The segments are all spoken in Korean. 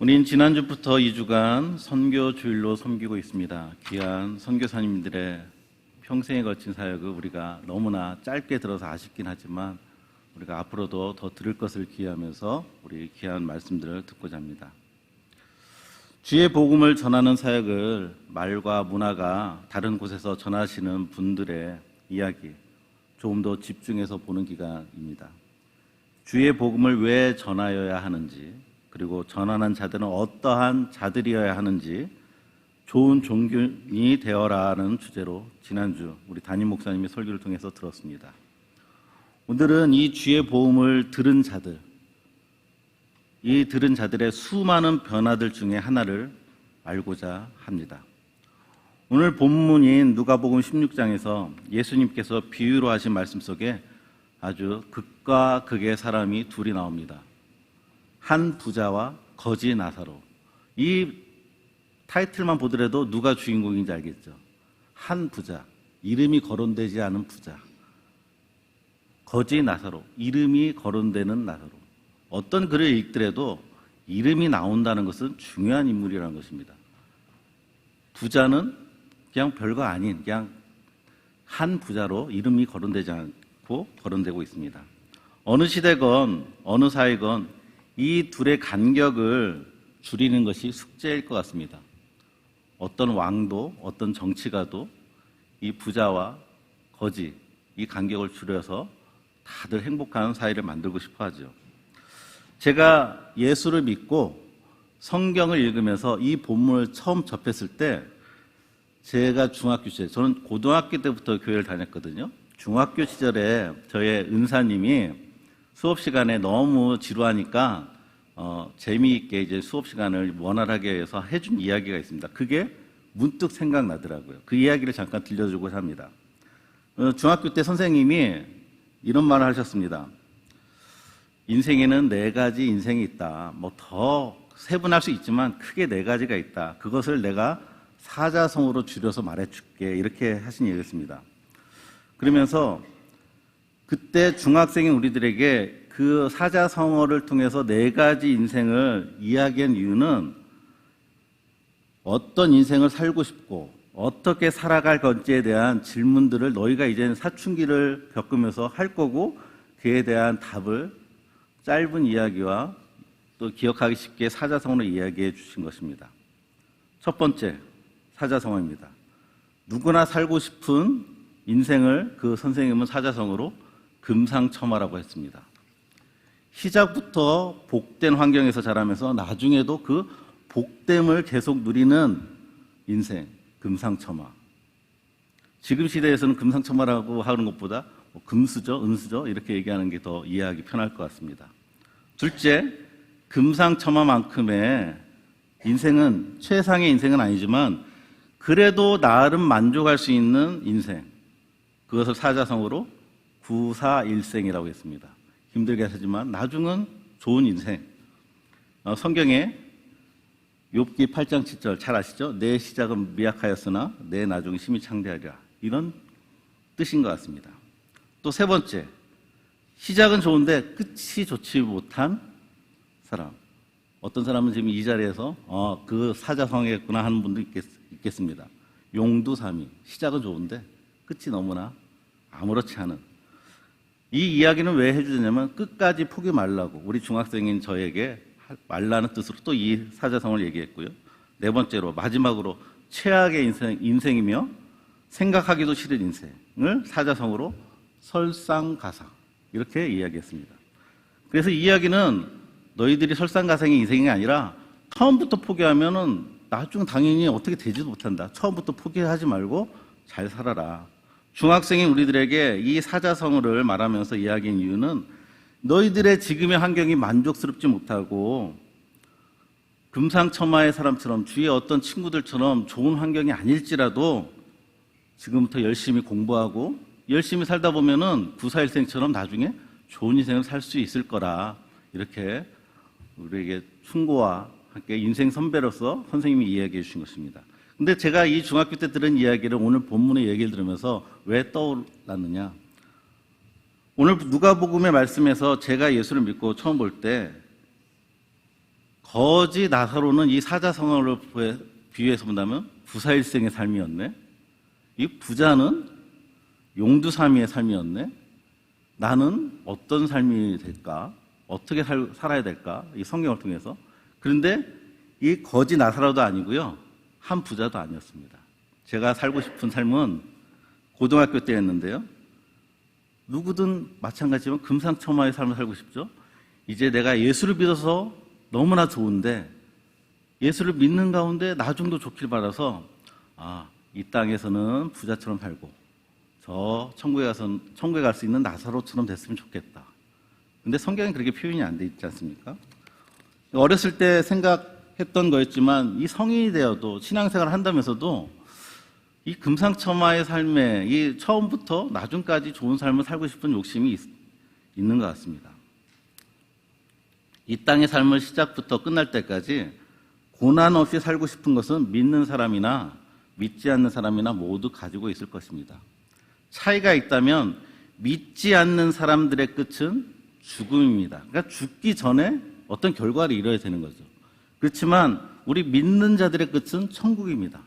우린 지난주부터 2주간 선교 주일로 섬기고 있습니다. 귀한 선교사님들의 평생에 걸친 사역을 우리가 너무나 짧게 들어서 아쉽긴 하지만 우리가 앞으로도 더 들을 것을 기대하면서 우리 귀한 말씀들을 듣고자 합니다. 주의 복음을 전하는 사역을 말과 문화가 다른 곳에서 전하시는 분들의 이야기 조금 더 집중해서 보는 기간입니다. 주의 복음을 왜 전하여야 하는지, 그리고 전하는 자들은 어떠한 자들이어야 하는지, 좋은 종균이 되어라는 주제로 지난주 우리 담임 목사님의 설교를 통해서 들었습니다. 오늘은 이 주의 복음을 들은 자들, 이 들은 자들의 수많은 변화들 중에 하나를 알고자 합니다. 오늘 본문인 누가복음 16장에서 예수님께서 비유로 하신 말씀 속에 아주 극과 극의 사람이 둘이 나옵니다. 한 부자와 거지 나사로. 이 타이틀만 보더라도 누가 주인공인지 알겠죠? 한 부자, 이름이 거론되지 않은 부자. 거지 나사로, 이름이 거론되는 나사로. 어떤 글을 읽더라도 이름이 나온다는 것은 중요한 인물이라는 것입니다. 부자는 그냥 별거 아닌 그냥 한 부자로 이름이 거론되지 않고 거론되고 있습니다. 어느 시대건 어느 사회건 이 둘의 간격을 줄이는 것이 숙제일 것 같습니다. 어떤 왕도 어떤 정치가도 이 부자와 거지 이 간격을 줄여서 다들 행복한 사회를 만들고 싶어 하죠. 제가 예수를 믿고 성경을 읽으면서 이 본문을 처음 접했을 때 제가 중학교 시절, 저는 고등학교 때부터 교회를 다녔거든요. 중학교 시절에 저의 은사님이 수업 시간에 너무 지루하니까 재미있게 이제 수업 시간을 원활하게 해서 해준 이야기가 있습니다. 그게 문득 생각나더라고요. 그 이야기를 잠깐 들려주고자 합니다. 중학교 때 선생님이 이런 말을 하셨습니다. 인생에는 4가지 인생이 있다. 뭐 더 세분할 수 있지만 크게 4가지가 있다. 그것을 내가 사자성어로 줄여서 말해줄게. 이렇게 하신 얘기였습니다. 그러면서 그때 중학생인 우리들에게 그 사자성어를 통해서 4가지 인생을 이야기한 이유는 어떤 인생을 살고 싶고 어떻게 살아갈 건지에 대한 질문들을 너희가 이제는 사춘기를 겪으면서 할 거고 그에 대한 답을 짧은 이야기와 또 기억하기 쉽게 사자성어로 이야기해 주신 것입니다. 첫 번째 사자성어입니다. 누구나 살고 싶은 인생을 그 선생님은 사자성어로 금상첨화라고 했습니다. 시작부터 복된 환경에서 자라면서 나중에도 그 복됨을 계속 누리는 인생, 금상첨화. 지금 시대에서는 금상첨화라고 하는 것보다 금수저, 은수저 이렇게 얘기하는 게 더 이해하기 편할 것 같습니다. 둘째, 금상첨화만큼의 인생은 최상의 인생은 아니지만 그래도 나름 만족할 수 있는 인생, 그것을 사자성어로 구사일생이라고 했습니다. 힘들게 하지만 나중은 좋은 인생. 성경에 욥기 8장 7절 잘 아시죠? 내 시작은 미약하였으나 내 나중은 심히 창대하리라. 이런 뜻인 것 같습니다. 또 세 번째, 시작은 좋은데 끝이 좋지 못한 사람. 어떤 사람은 지금 이 자리에서 그 사자성어겠구나 하는 분도 있겠습니다. 용두사미, 시작은 좋은데 끝이 너무나 아무렇지 않은. 이 이야기는 왜 해주냐면 끝까지 포기 말라고 우리 중학생인 저에게 말라는 뜻으로 또 이 사자성어를 얘기했고요. 네 번째로 마지막으로 최악의 인생이며 생각하기도 싫은 인생을 사자성어로 설상가상 이렇게 이야기했습니다. 그래서 이 이야기는 너희들이 설상가상의 인생이 아니라 처음부터 포기하면은 나중 당연히 어떻게 되지도 못한다. 처음부터 포기하지 말고 잘 살아라. 중학생인 우리들에게 이 사자성어를 말하면서 이야기한 이유는 너희들의 지금의 환경이 만족스럽지 못하고 금상첨화의 사람처럼 주위의 어떤 친구들처럼 좋은 환경이 아닐지라도 지금부터 열심히 공부하고 열심히 살다 보면은 구사일생처럼 나중에 좋은 인생을 살 수 있을 거라 이렇게 우리에게 충고와 함께 인생 선배로서 선생님이 이야기해 주신 것입니다. 근데 제가 이 중학교 때 들은 이야기를 오늘 본문의 얘기를 들으면서 왜 떠올랐느냐? 오늘 누가복음의 말씀에서 제가 예수를 믿고 처음 볼 때 거지 나사로는 이 사자성어를 비유해서 본다면 부사일생의 삶이었네. 이 부자는 용두사미의 삶이었네. 나는 어떤 삶이 될까? 어떻게 살아야 될까? 이 성경을 통해서. 그런데 이 거지 나사로도 아니고요. 한 부자도 아니었습니다. 제가 살고 싶은 삶은 고등학교 때였는데요. 누구든 마찬가지지만 금상첨화의 삶을 살고 싶죠. 이제 내가 예수를 믿어서 너무나 좋은데 예수를 믿는 가운데 나중도 좋길 바라서 이 땅에서는 부자처럼 살고 저 천국에 갈 수 있는 나사로처럼 됐으면 좋겠다. 근데 성경에 그렇게 표현이 안 돼 있지 않습니까? 어렸을 때 생각했던 거였지만 이 성인이 되어도 신앙생활을 한다면서도 이 금상첨화의 삶에 이 처음부터 나중까지 좋은 삶을 살고 싶은 욕심이 있는 것 같습니다. 이 땅의 삶을 시작부터 끝날 때까지 고난 없이 살고 싶은 것은 믿는 사람이나 믿지 않는 사람이나 모두 가지고 있을 것입니다. 차이가 있다면 믿지 않는 사람들의 끝은 죽음입니다. 그러니까 죽기 전에 어떤 결과를 이뤄야 되는 거죠. 그렇지만 우리 믿는 자들의 끝은 천국입니다.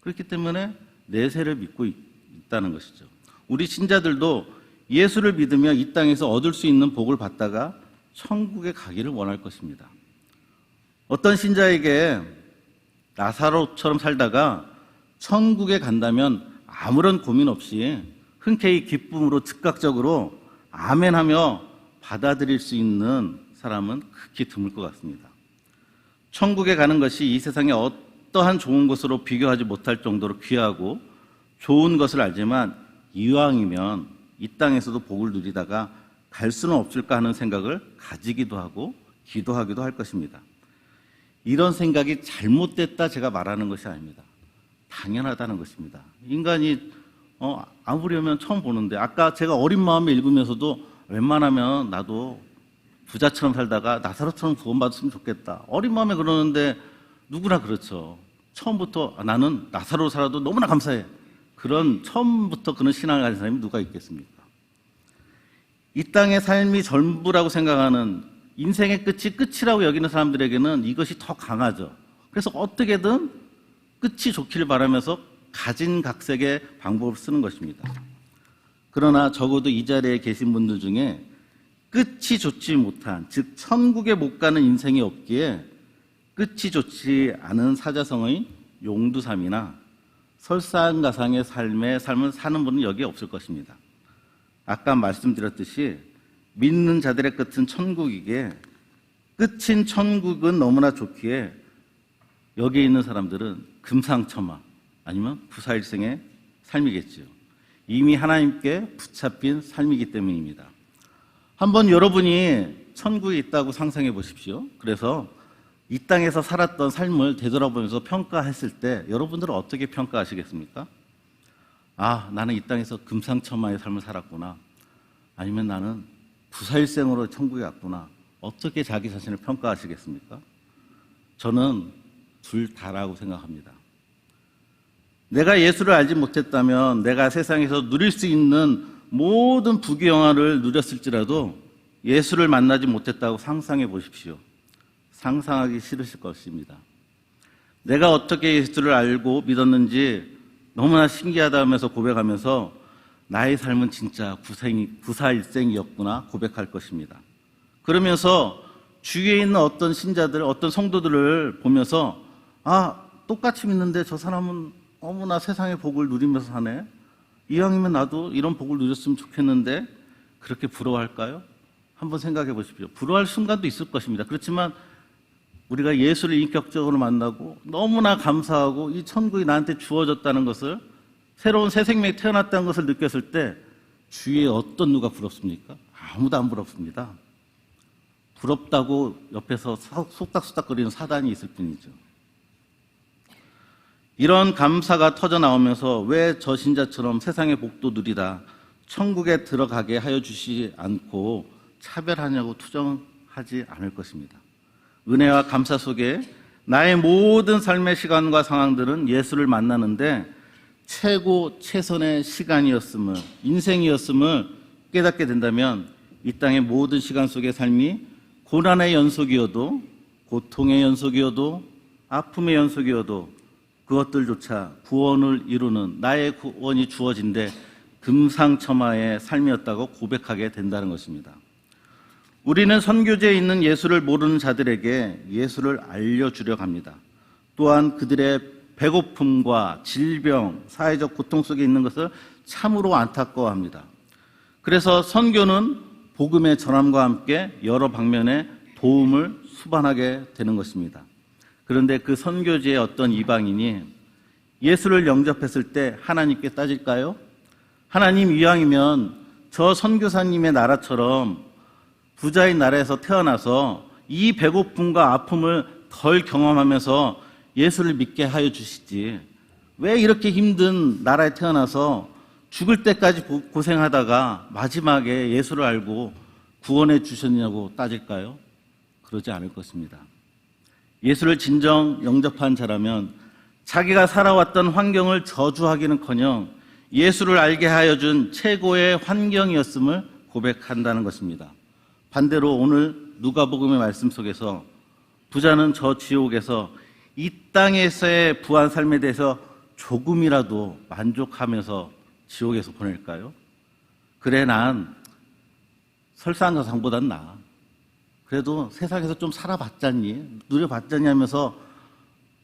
그렇기 때문에 내세를 믿고 있다는 것이죠. 우리 신자들도 예수를 믿으며 이 땅에서 얻을 수 있는 복을 받다가 천국에 가기를 원할 것입니다. 어떤 신자에게 나사로처럼 살다가 천국에 간다면 아무런 고민 없이 흔쾌히 기쁨으로 즉각적으로 아멘하며 받아들일 수 있는 사람은 극히 드물 것 같습니다. 천국에 가는 것이 이 세상의 어떠한 좋은 것으로 비교하지 못할 정도로 귀하고 좋은 것을 알지만 이왕이면 이 땅에서도 복을 누리다가 갈 수는 없을까 하는 생각을 가지기도 하고 기도하기도 할 것입니다. 이런 생각이 잘못됐다 제가 말하는 것이 아닙니다. 당연하다는 것입니다. 인간이 아무려면 처음 보는데 아까 제가 어린 마음에 읽으면서도 웬만하면 나도 부자처럼 살다가 나사로처럼 구원받았으면 좋겠다. 어린 마음에 그러는데 누구나 그렇죠. 처음부터 나는 나사로로 살아도 너무나 감사해. 처음부터 그런 신앙을 가진 사람이 누가 있겠습니까? 이 땅의 삶이 전부라고 생각하는 인생의 끝이라고 여기는 사람들에게는 이것이 더 강하죠. 그래서 어떻게든 끝이 좋기를 바라면서 가진 각색의 방법을 쓰는 것입니다. 그러나 적어도 이 자리에 계신 분들 중에 끝이 좋지 못한, 즉 천국에 못 가는 인생이 없기에 끝이 좋지 않은 사자성어인 용두삼이나 설상가상의 삶을 사는 분은 여기에 없을 것입니다. 아까 말씀드렸듯이 믿는 자들의 끝은 천국이기에 끝인 천국은 너무나 좋기에 여기에 있는 사람들은 금상첨화 아니면 부사일생의 삶이겠지요. 이미 하나님께 붙잡힌 삶이기 때문입니다. 한번 여러분이 천국에 있다고 상상해 보십시오. 그래서 이 땅에서 살았던 삶을 되돌아보면서 평가했을 때 여러분들은 어떻게 평가하시겠습니까? 나는 이 땅에서 금상첨화의 삶을 살았구나. 아니면 나는 부사일생으로 천국에 갔구나. 어떻게 자기 자신을 평가하시겠습니까? 저는 둘 다라고 생각합니다. 내가 예수를 알지 못했다면 내가 세상에서 누릴 수 있는 모든 부귀영화를 누렸을지라도 예수를 만나지 못했다고 상상해 보십시오. 상상하기 싫으실 것입니다. 내가 어떻게 예수를 알고 믿었는지 너무나 신기하다면서 고백하면서 나의 삶은 진짜 구사일생이었구나 고백할 것입니다. 그러면서 주위에 있는 어떤 신자들, 어떤 성도들을 보면서 똑같이 믿는데 저 사람은 너무나 세상의 복을 누리면서 사네. 이왕이면 나도 이런 복을 누렸으면 좋겠는데 그렇게 부러워할까요? 한번 생각해 보십시오. 부러워할 순간도 있을 것입니다. 그렇지만 우리가 예수를 인격적으로 만나고 너무나 감사하고 이 천국이 나한테 주어졌다는 것을, 새로운 새 생명이 태어났다는 것을 느꼈을 때 주위에 어떤 누가 부럽습니까? 아무도 안 부럽습니다. 부럽다고 옆에서 속닥속닥거리는 사단이 있을 뿐이죠. 이런 감사가 터져나오면서 왜 저 신자처럼 세상의 복도 누리다 천국에 들어가게 하여 주시지 않고 차별하냐고 투정하지 않을 것입니다. 은혜와 감사 속에 나의 모든 삶의 시간과 상황들은 예수를 만나는데 최고 최선의 시간이었음을, 인생이었음을 깨닫게 된다면 이 땅의 모든 시간 속의 삶이 고난의 연속이어도 고통의 연속이어도 아픔의 연속이어도 그것들조차 구원을 이루는 나의 구원이 주어진데 금상첨화의 삶이었다고 고백하게 된다는 것입니다. 우리는 선교지에 있는 예수를 모르는 자들에게 예수를 알려주려고 합니다. 또한 그들의 배고픔과 질병, 사회적 고통 속에 있는 것을 참으로 안타까워합니다. 그래서 선교는 복음의 전함과 함께 여러 방면에 도움을 수반하게 되는 것입니다. 그런데 그 선교지의 어떤 이방인이 예수를 영접했을 때 하나님께 따질까요? 하나님 이왕이면 저 선교사님의 나라처럼 부자인 나라에서 태어나서 이 배고픔과 아픔을 덜 경험하면서 예수를 믿게 하여 주시지, 왜 이렇게 힘든 나라에 태어나서 죽을 때까지 고생하다가 마지막에 예수를 알고 구원해 주셨냐고 따질까요? 그러지 않을 것입니다. 예수를 진정 영접한 자라면 자기가 살아왔던 환경을 저주하기는커녕 예수를 알게 하여 준 최고의 환경이었음을 고백한다는 것입니다. 반대로 오늘 누가복음의 말씀 속에서 부자는 저 지옥에서 이 땅에서의 부한 삶에 대해서 조금이라도 만족하면서 지옥에서 보낼까요? 그래, 난 설상가상보단 나아. 그래도 세상에서 좀 살아봤잖니, 누려봤잖니 하면서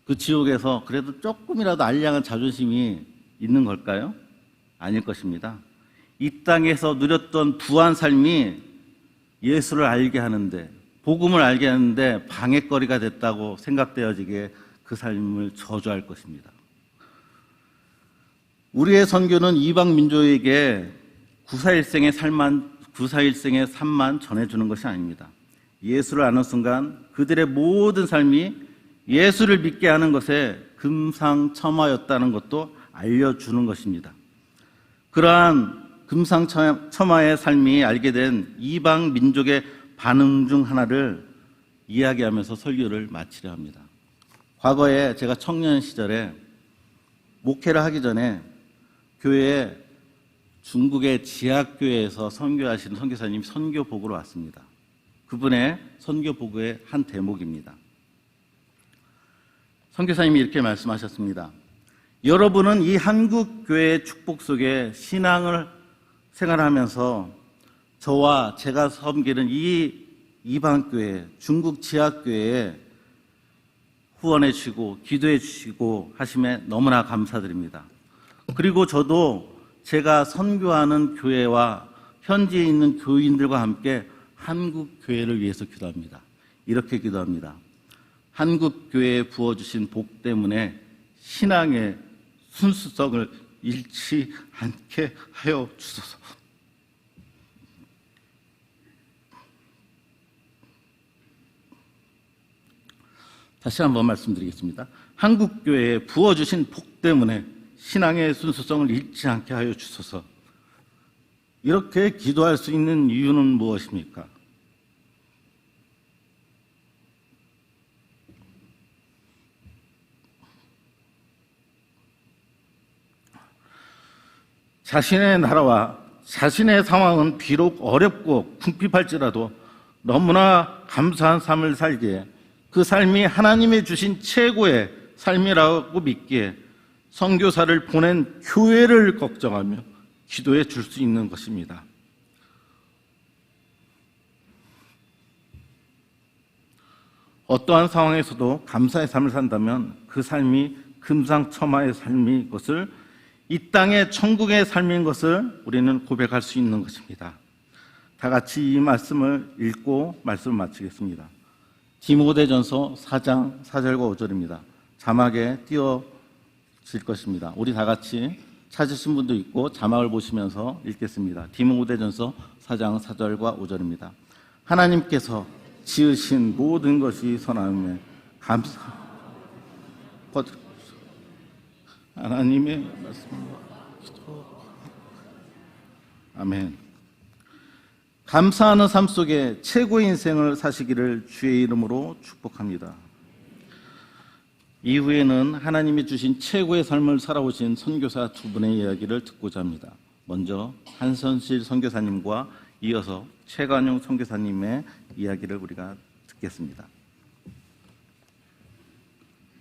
그 지옥에서 그래도 조금이라도 알량한 자존심이 있는 걸까요? 아닐 것입니다. 이 땅에서 누렸던 부한 삶이 예수를 알게 하는데, 복음을 알게 하는데 방해거리가 됐다고 생각되어지게 그 삶을 저주할 것입니다. 우리의 선교는 이방 민족에게 구사일생의 삶만 전해주는 것이 아닙니다. 예수를 아는 순간 그들의 모든 삶이 예수를 믿게 하는 것에 금상첨화였다는 것도 알려주는 것입니다. 그러한 금상첨화의 삶이 알게 된 이방 민족의 반응 중 하나를 이야기하면서 설교를 마치려 합니다. 과거에 제가 청년 시절에 목회를 하기 전에 교회에 중국의 지하교회에서 선교하시는 선교사님이 선교복으로 왔습니다. 그분의 선교복의 한 대목입니다. 선교사님이 이렇게 말씀하셨습니다. 여러분은 이 한국 교회의 축복 속에 신앙을 생활하면서 저와 제가 섬기는 이 이방교회, 중국 지하교회에 후원해 주시고 기도해 주시고 하심에 너무나 감사드립니다. 그리고 저도 제가 선교하는 교회와 현지에 있는 교인들과 함께 한국 교회를 위해서 기도합니다. 이렇게 기도합니다. 한국 교회에 부어주신 복 때문에 신앙의 순수성을 잃지 않게 하여 주소서. 다시 한번 말씀드리겠습니다. 한국 교회에 부어주신 복 때문에 신앙의 순수성을 잃지 않게 하여 주소서. 이렇게 기도할 수 있는 이유는 무엇입니까? 자신의 나라와 자신의 상황은 비록 어렵고 궁핍할지라도 너무나 감사한 삶을 살기에 그 삶이 하나님이 주신 최고의 삶이라고 믿기에 선교사를 보낸 교회를 걱정하며 기도해 줄 수 있는 것입니다. 어떠한 상황에서도 감사의 삶을 산다면 그 삶이 금상첨화의 삶인 것을, 이 땅의 천국의 삶인 것을 우리는 고백할 수 있는 것입니다. 다 같이 이 말씀을 읽고 말씀을 마치겠습니다. 디모데전서 4장 4절과 5절입니다. 자막에 띄어질 것입니다. 우리 다 같이 찾으신 분도 있고 자막을 보시면서 읽겠습니다. 디모데전서 4장 4절과 5절입니다. 하나님께서 지으신 모든 것이 선함에 감사. 하나님의 말씀과 기도. 아멘. 감사하는 삶 속에 최고의 인생을 사시기를 주의 이름으로 축복합니다. 이후에는 하나님이 주신 최고의 삶을 살아오신 선교사 두 분의 이야기를 듣고자 합니다. 먼저 한선실 선교사님과 이어서 최관용 선교사님의 이야기를 우리가 듣겠습니다.